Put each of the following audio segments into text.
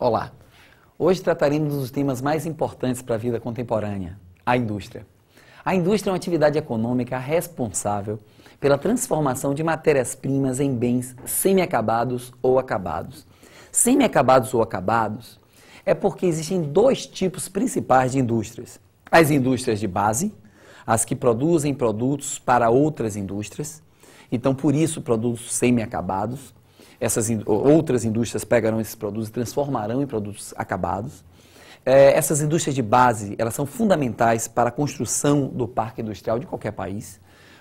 Olá! Hoje trataremos dos temas mais importantes para a vida contemporânea, a indústria. A indústria é uma atividade econômica responsável pela transformação de matérias-primas em bens semi-acabados ou acabados. Semi-acabados ou acabados é porque existem dois tipos principais de indústrias. As indústrias de base, as que produzem produtos para outras indústrias, então por isso produtos semi-acabados. Essas outras indústrias pegarão esses produtos e transformarão em produtos acabados. Essas indústrias de base, elas são fundamentais para a construção do parque industrial de qualquer país,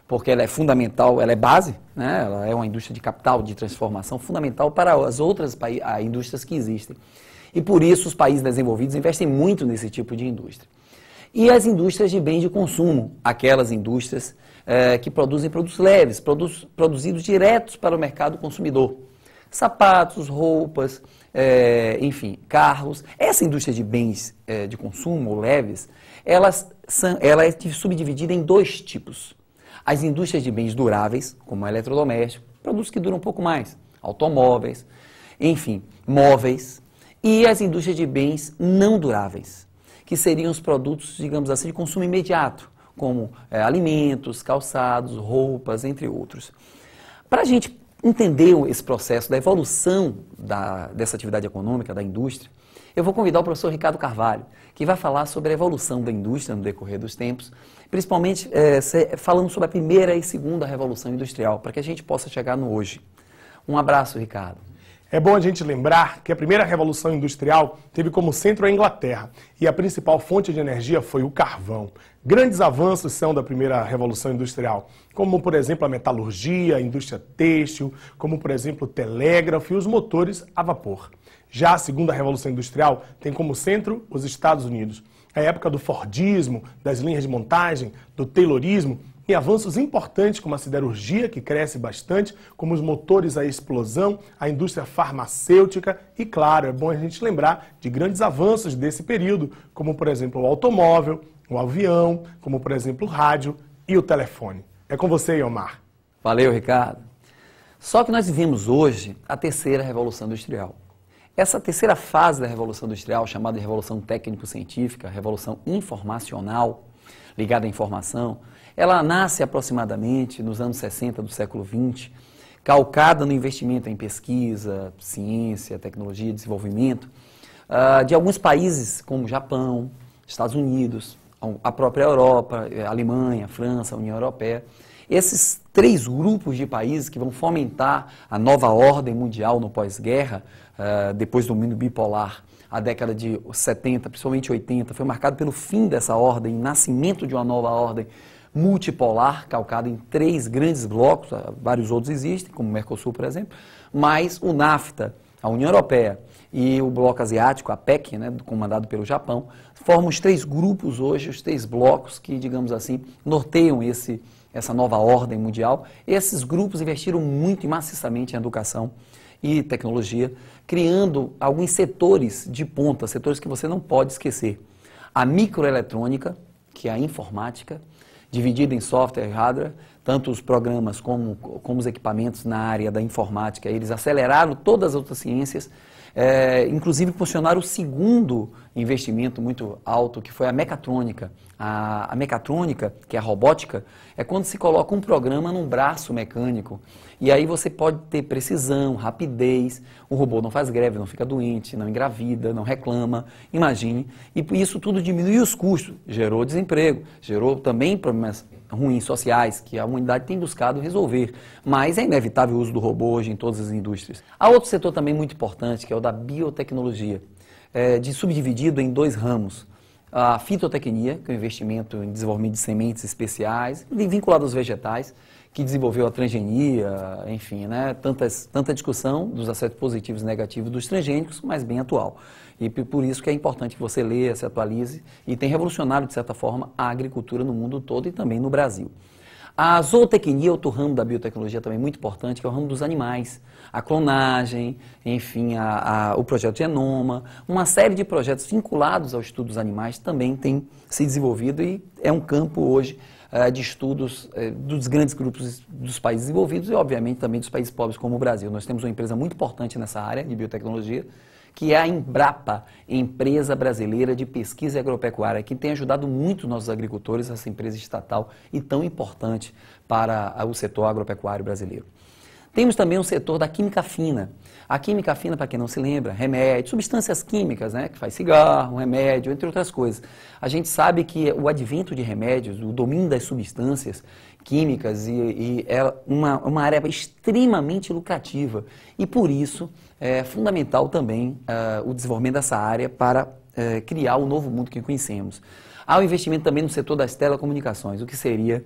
porque ela é fundamental, ela é base, né? Ela é uma indústria de capital, de transformação, fundamental para as outras indústrias que existem. E por isso os países desenvolvidos investem muito nesse tipo de indústria. E as indústrias de bens de consumo, aquelas indústrias que produzem produtos leves, produzidos diretos para o mercado consumidor. Sapatos, roupas, enfim, carros. Essa indústria de bens de consumo leves, ela é subdividida em dois tipos. As indústrias de bens duráveis, como eletrodomésticos, produtos que duram um pouco mais, automóveis, enfim, móveis. E as indústrias de bens não duráveis, que seriam os produtos, digamos assim, de consumo imediato, como alimentos, calçados, roupas, entre outros. Para a gente entender esse processo da evolução dessa atividade econômica, da indústria, eu vou convidar o professor Ricardo Carvalho, que vai falar sobre a evolução da indústria no decorrer dos tempos, principalmente falando sobre a primeira e segunda revolução industrial, para que a gente possa chegar no hoje. Um abraço, Ricardo. É bom a gente lembrar que a primeira revolução industrial teve como centro a Inglaterra e a principal fonte de energia foi o carvão. Grandes avanços são da primeira revolução industrial, como por exemplo a metalurgia, a indústria têxtil, como por exemplo o telégrafo e os motores a vapor. Já a segunda revolução industrial tem como centro os Estados Unidos. A época do Fordismo, das linhas de montagem, do Taylorismo, tem avanços importantes como a siderurgia, que cresce bastante, como os motores a explosão, a indústria farmacêutica e, claro, é bom a gente lembrar de grandes avanços desse período, como, por exemplo, o automóvel, o avião, como, por exemplo, o rádio e o telefone. É com você, Iomar. Valeu, Ricardo. Só que nós vivemos hoje a terceira revolução industrial. Essa terceira fase da revolução industrial, chamada de revolução técnico-científica, revolução informacional, ligada à informação, ela nasce aproximadamente nos anos 60 do século XX, calcada no investimento em pesquisa, ciência, tecnologia, desenvolvimento, de alguns países como Japão, Estados Unidos, a própria Europa, Alemanha, França, União Europeia. Esses três grupos de países que vão fomentar a nova ordem mundial no pós-guerra, depois do domínio bipolar. A década de 70, principalmente 80, foi marcado pelo fim dessa ordem, nascimento de uma nova ordem multipolar, calcada em três grandes blocos, vários outros existem, como o Mercosul, por exemplo, mas o NAFTA, a União Europeia e o bloco asiático, a PEC, né, comandado pelo Japão, formam os três grupos hoje, os três blocos que, digamos assim, norteiam essa nova ordem mundial. Esses grupos investiram muito e maciçamente em educação e tecnologia, criando alguns setores de ponta, setores que você não pode esquecer. A microeletrônica, que é a informática, dividida em software e hardware, tanto os programas como os equipamentos na área da informática, eles aceleraram todas as outras ciências, inclusive funcionaram o segundo investimento muito alto, que foi a mecatrônica. A mecatrônica, que é a robótica, é quando se coloca um programa num braço mecânico, e aí você pode ter precisão, rapidez, o robô não faz greve, não fica doente, não engravida, não reclama, imagine, e isso tudo diminuiu os custos, gerou desemprego, gerou também problemas ruins sociais que a humanidade tem buscado resolver, mas é inevitável o uso do robô hoje em todas as indústrias. Há outro setor também muito importante, que é o da biotecnologia, subdividido em dois ramos. A fitotecnia, que é o investimento em desenvolvimento de sementes especiais, vinculado aos vegetais, que desenvolveu a transgenia, enfim, né, tanta discussão dos aspectos positivos e negativos dos transgênicos, mas bem atual. E por isso que é importante que você leia, se atualize, e tem revolucionado, de certa forma, a agricultura no mundo todo e também no Brasil. A zootecnia, outro ramo da biotecnologia também muito importante, que é o ramo dos animais. A clonagem, enfim, o projeto Genoma, uma série de projetos vinculados ao estudo dos animais também tem se desenvolvido e é um campo hoje de estudos dos grandes grupos dos países desenvolvidos e, obviamente, também dos países pobres como o Brasil. Nós temos uma empresa muito importante nessa área de biotecnologia, que é a Embrapa, Empresa Brasileira de Pesquisa e Agropecuária, que tem ajudado muito nossos agricultores, essa empresa estatal e tão importante para o setor agropecuário brasileiro. Temos também o setor da química fina. A química fina, para quem não se lembra, remédio, substâncias químicas, né, que faz cigarro, remédio, entre outras coisas. A gente sabe que o advento de remédios, o domínio das substâncias químicas é uma área extremamente lucrativa e por isso é fundamental também o desenvolvimento dessa área para criar o novo mundo que conhecemos. Há o investimento também no setor das telecomunicações, o que seria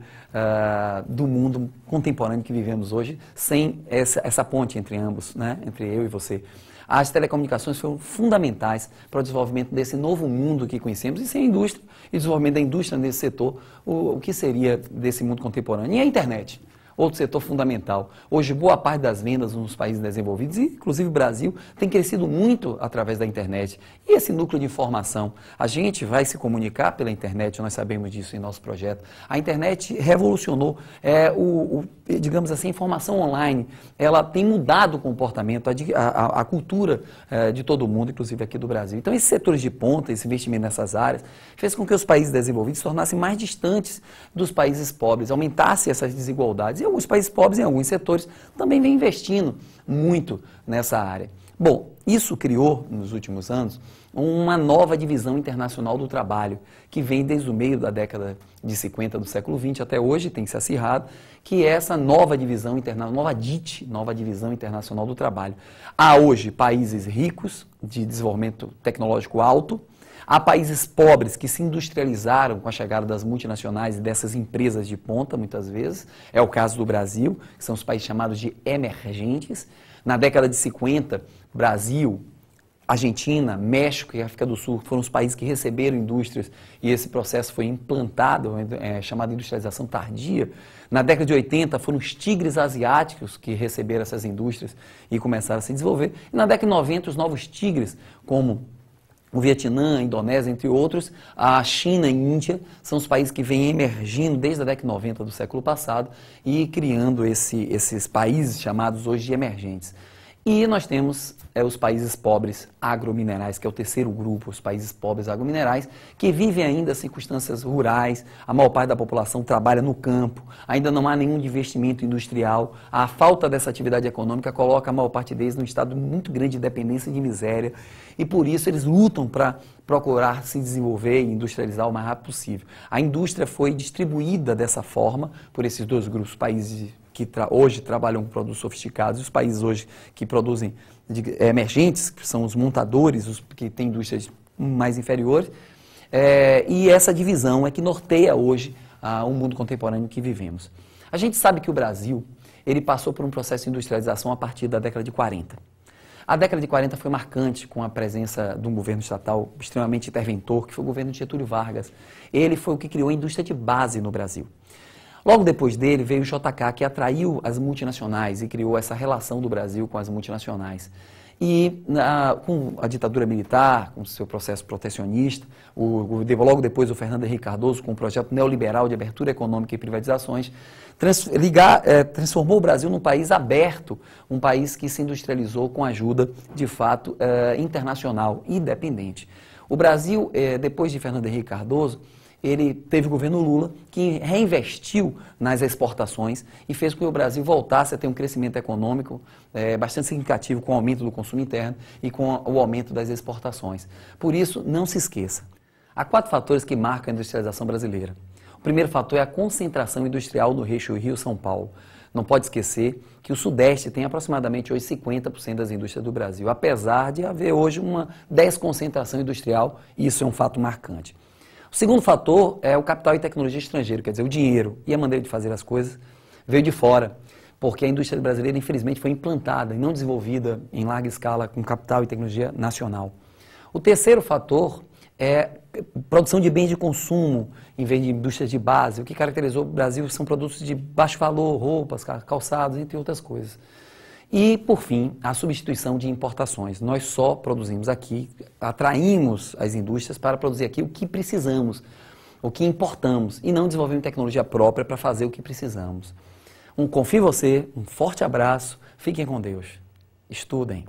do mundo contemporâneo que vivemos hoje, sem essa ponte entre ambos, né? Entre eu e você. As telecomunicações foram fundamentais para o desenvolvimento desse novo mundo que conhecemos, e sem a indústria e desenvolvimento da indústria nesse setor, o que seria desse mundo contemporâneo? E a internet? Outro setor fundamental. Hoje, boa parte das vendas nos países desenvolvidos, inclusive o Brasil, tem crescido muito através da internet. E esse núcleo de informação? A gente vai se comunicar pela internet, nós sabemos disso em nosso projeto. A internet revolucionou, digamos assim, a informação online. Ela tem mudado o comportamento, a cultura de todo mundo, inclusive aqui do Brasil. Então, esses setores de ponta, esse investimento nessas áreas, fez com que os países desenvolvidos se tornassem mais distantes dos países pobres, aumentasse essas desigualdades. E alguns países pobres, em alguns setores, também vêm investindo muito nessa área. Bom, isso criou, nos últimos anos, uma nova divisão internacional do trabalho, que vem desde o meio da década de 50 do século XX até hoje, tem se acirrado, que é essa nova divisão internacional, nova divisão internacional do trabalho. Há hoje países ricos, de desenvolvimento tecnológico alto, há países pobres que se industrializaram com a chegada das multinacionais e dessas empresas de ponta, muitas vezes. É o caso do Brasil, que são os países chamados de emergentes. Na década de 50, Brasil, Argentina, México e África do Sul foram os países que receberam indústrias e esse processo foi implantado, chamado industrialização tardia. Na década de 80, foram os tigres asiáticos que receberam essas indústrias e começaram a se desenvolver. E na década de 90, os novos tigres, como o Vietnã, a Indonésia, entre outros, a China e a Índia, são os países que vêm emergindo desde a década de 90 do século passado e criando esses países chamados hoje de emergentes. E nós temos os países pobres agrominerais, que é o terceiro grupo, os países pobres agrominerais, que vivem ainda em circunstâncias rurais, a maior parte da população trabalha no campo, ainda não há nenhum investimento industrial, a falta dessa atividade econômica coloca a maior parte deles num estado muito grande de dependência e de miséria, e por isso eles lutam para procurar se desenvolver e industrializar o mais rápido possível. A indústria foi distribuída dessa forma por esses dois grupos, países que hoje trabalham com produtos sofisticados, e os países hoje que produzem emergentes, que são os montadores, os que têm indústrias mais inferiores, e essa divisão é que norteia hoje o mundo contemporâneo que vivemos. A gente sabe que o Brasil ele passou por um processo de industrialização a partir da década de 40. A década de 40 foi marcante com a presença de um governo estatal extremamente interventor, que foi o governo de Getúlio Vargas. Ele foi o que criou a indústria de base no Brasil. Logo depois dele veio o JK, que atraiu as multinacionais e criou essa relação do Brasil com as multinacionais. E com a ditadura militar, com o seu processo protecionista, logo depois o Fernando Henrique Cardoso, com o projeto neoliberal de abertura econômica e privatizações, transformou o Brasil num país aberto, um país que se industrializou com ajuda, de fato, internacional e independente. O Brasil, depois de Fernando Henrique Cardoso, ele teve o governo Lula, que reinvestiu nas exportações e fez com que o Brasil voltasse a ter um crescimento econômico bastante significativo com o aumento do consumo interno e com o aumento das exportações. Por isso, não se esqueça, há 4 fatores que marcam a industrialização brasileira. O primeiro fator é a concentração industrial no eixo Rio-São Paulo. Não pode esquecer que o Sudeste tem aproximadamente hoje 50% das indústrias do Brasil, apesar de haver hoje uma desconcentração industrial, e isso é um fato marcante. O segundo fator é o capital e tecnologia estrangeiro, quer dizer, o dinheiro e a maneira de fazer as coisas veio de fora, porque a indústria brasileira, infelizmente, foi implantada e não desenvolvida em larga escala com capital e tecnologia nacional. O terceiro fator é produção de bens de consumo em vez de indústrias de base. O que caracterizou o Brasil são produtos de baixo valor, roupas, calçados, entre outras coisas. E, por fim, a substituição de importações. Nós só produzimos aqui, atraímos as indústrias para produzir aqui o que precisamos, o que importamos, e não desenvolvemos tecnologia própria para fazer o que precisamos. Confio em você, um forte abraço, fiquem com Deus, estudem.